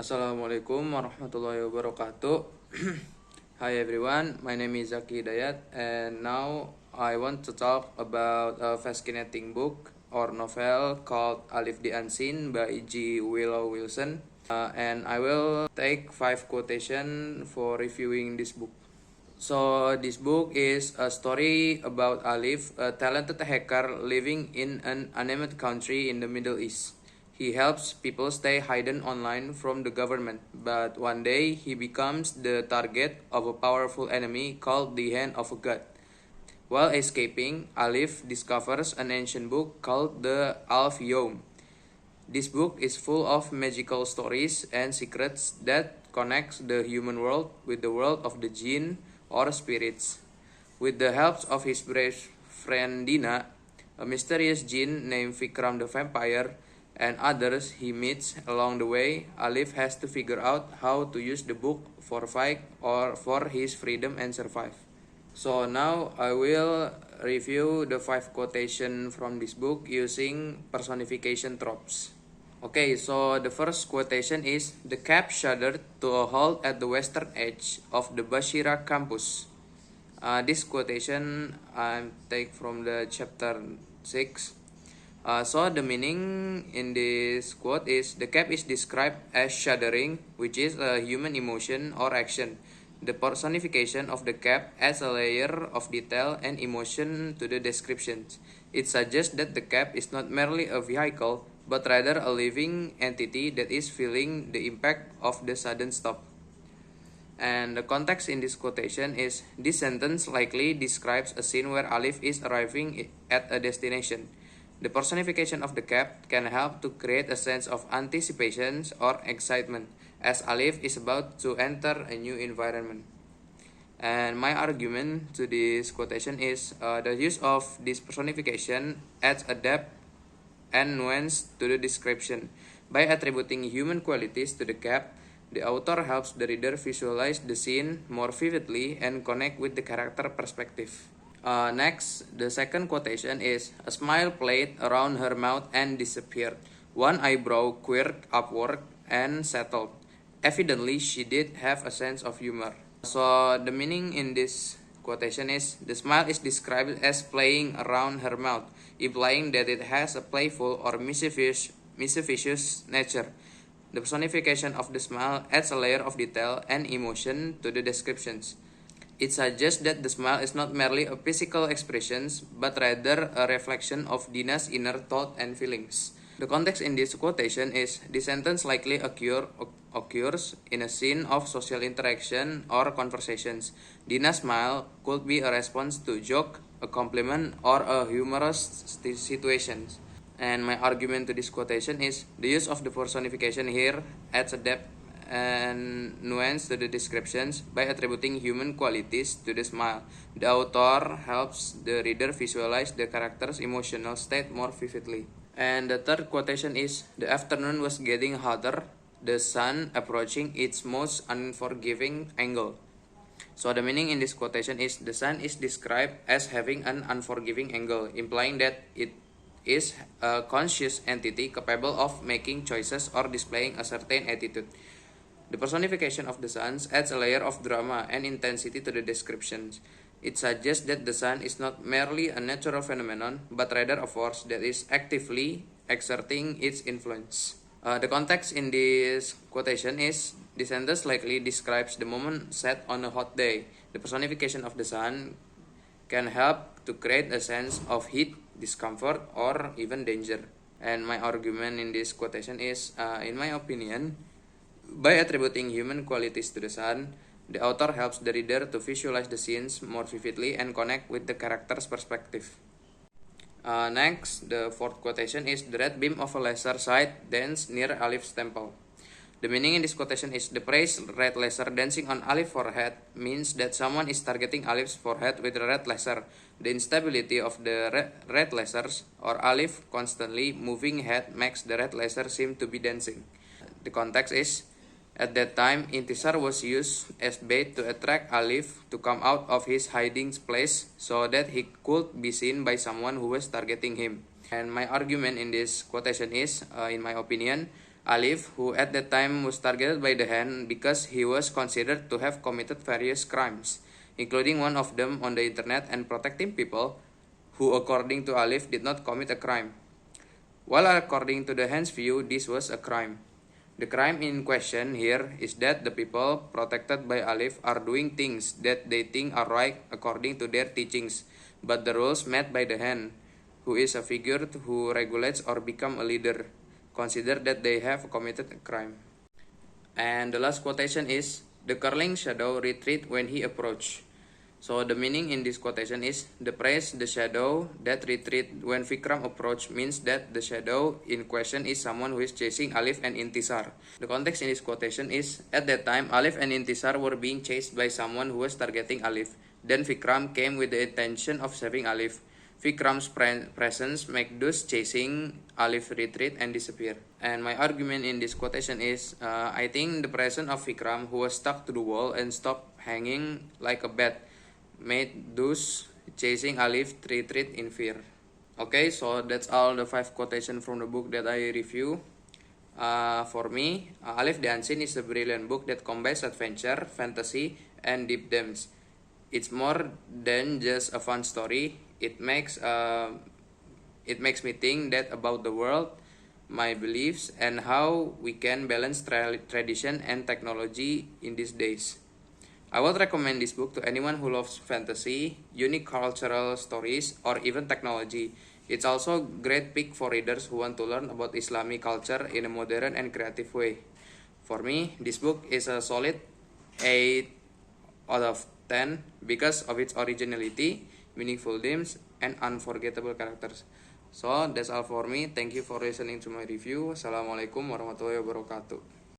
Assalamualaikum warahmatullahi wabarakatuh. Hi everyone, my name is Zaki Dayat, and now I want to talk about a fascinating book or novel called Alif the Unseen by G. Willow Wilson. And I will take 5 quotation for reviewing this book. So this book is a story about Alif, a talented hacker living in an unnamed country in the Middle East. He helps people stay hidden online from the government, but one day he becomes the target of a powerful enemy called the Hand of a God. While escaping, Alif discovers an ancient book called the Alf Yom. This book is full of magical stories and secrets that connects the human world with the world of the jinn or spirits. With the help of his brave friend Dina, a mysterious jinn named Vikram the vampire, and others he meets along the way, Alif has to figure out how to use the book for fight or for his freedom and survive. So now I will review the 5 quotation from this book using personification tropes. Okay, so the first quotation is, "The cab shuddered to a halt at the western edge of the Bashira campus." This quotation I take from the chapter 6. So the meaning in this quote is, the cab is described as shuddering, which is a human emotion or action. The personification of the cab adds a layer of detail and emotion to the descriptions. It suggests that the cab is not merely a vehicle, but rather a living entity that is feeling the impact of the sudden stop. And the context in this quotation is, this sentence likely describes a scene where Alif is arriving at a destination. The personification of the cab can help to create a sense of anticipation or excitement, as Alif is about to enter a new environment. And my argument to this quotation is, the use of this personification adds a depth and nuance to the description. By attributing human qualities to the cab, the author helps the reader visualize the scene more vividly and connect with the character perspective. Next, the second quotation is, a smile played around her mouth and disappeared. One eyebrow quirked upward and settled. Evidently, she did have a sense of humor. So the meaning in this quotation is, the smile is described as playing around her mouth, implying that it has a playful or mischievous nature. The personification of the smile adds a layer of detail and emotion to the descriptions. It suggests that the smile is not merely a physical expression, but rather a reflection of Dina's inner thought and feelings. The context in this quotation is, this sentence likely occurs in a scene of social interaction or conversations. Dina's smile could be a response to a joke, a compliment, or a humorous situation. And my argument to this quotation is, the use of the personification here adds a depth and nuance to the descriptions. By attributing human qualities to the smile, the author helps the reader visualize the character's emotional state more vividly. And the third quotation is, the afternoon was getting hotter, the sun approaching its most unforgiving angle. So the meaning in this quotation is, the sun is described as having an unforgiving angle, implying that it is a conscious entity capable of making choices or displaying a certain attitude. The personification of the sun adds a layer of drama and intensity to the descriptions. It suggests that the sun is not merely a natural phenomenon, but rather a force that is actively exerting its influence. The context in this quotation is, the sentence likely describes the moment set on a hot day. The personification of the sun can help to create a sense of heat, discomfort, or even danger. And my argument in this quotation is, in my opinion, by attributing human qualities to the sun, the author helps the reader to visualize the scenes more vividly and connect with the character's perspective. Next, the fourth quotation is, the red beam of a laser sight danced near Alif's temple. The meaning in this quotation is, the phrase red laser dancing on Alif's forehead means that someone is targeting Alif's forehead with a red laser. The instability of the red lasers or Alif constantly moving head makes the red laser seem to be dancing. The context is, at that time, Intisar was used as bait to attract Alif to come out of his hiding place so that he could be seen by someone who was targeting him. And my argument in this quotation is, in my opinion, Alif, who at that time was targeted by the hand because he was considered to have committed various crimes, including one of them on the internet and protecting people who, according to Alif, did not commit a crime. While according to the hand's view, this was a crime. The crime in question here is that the people protected by Alif are doing things that they think are right according to their teachings, but the rules made by the hand, who is a figure who regulates or become a leader, consider that they have committed a crime. And the last quotation is, the curling shadow retreat when he approached. So the meaning in this quotation is, the praise the shadow that retreat when Vikram approached means that the shadow in question is someone who is chasing Alif and Intisar. The context in this quotation is, at that time Alif and Intisar were being chased by someone who was targeting Alif. Then Vikram came with the intention of saving Alif. Vikram's presence make those chasing Alif retreat and disappear. And my argument in this quotation is, I think the presence of Vikram, who was stuck to the wall and stopped hanging like a bat, made those chasing Alif retreat in fear. Okay, so that's all the 5 quotations from the book that I review. For me, Alif the Unseen is a brilliant book that combines adventure, fantasy, and deep themes. It's more than just a fun story. It makes me think that about the world, my beliefs, and how we can balance tradition and technology in these days. I would recommend this book to anyone who loves fantasy, unique cultural stories, or even technology. It's also a great pick for readers who want to learn about Islamic culture in a modern and creative way. For me, this book is a solid 8 out of 10 because of its originality, meaningful themes, and unforgettable characters. So that's all for me. Thank you for listening to my review. Assalamualaikum warahmatullahi wabarakatuh.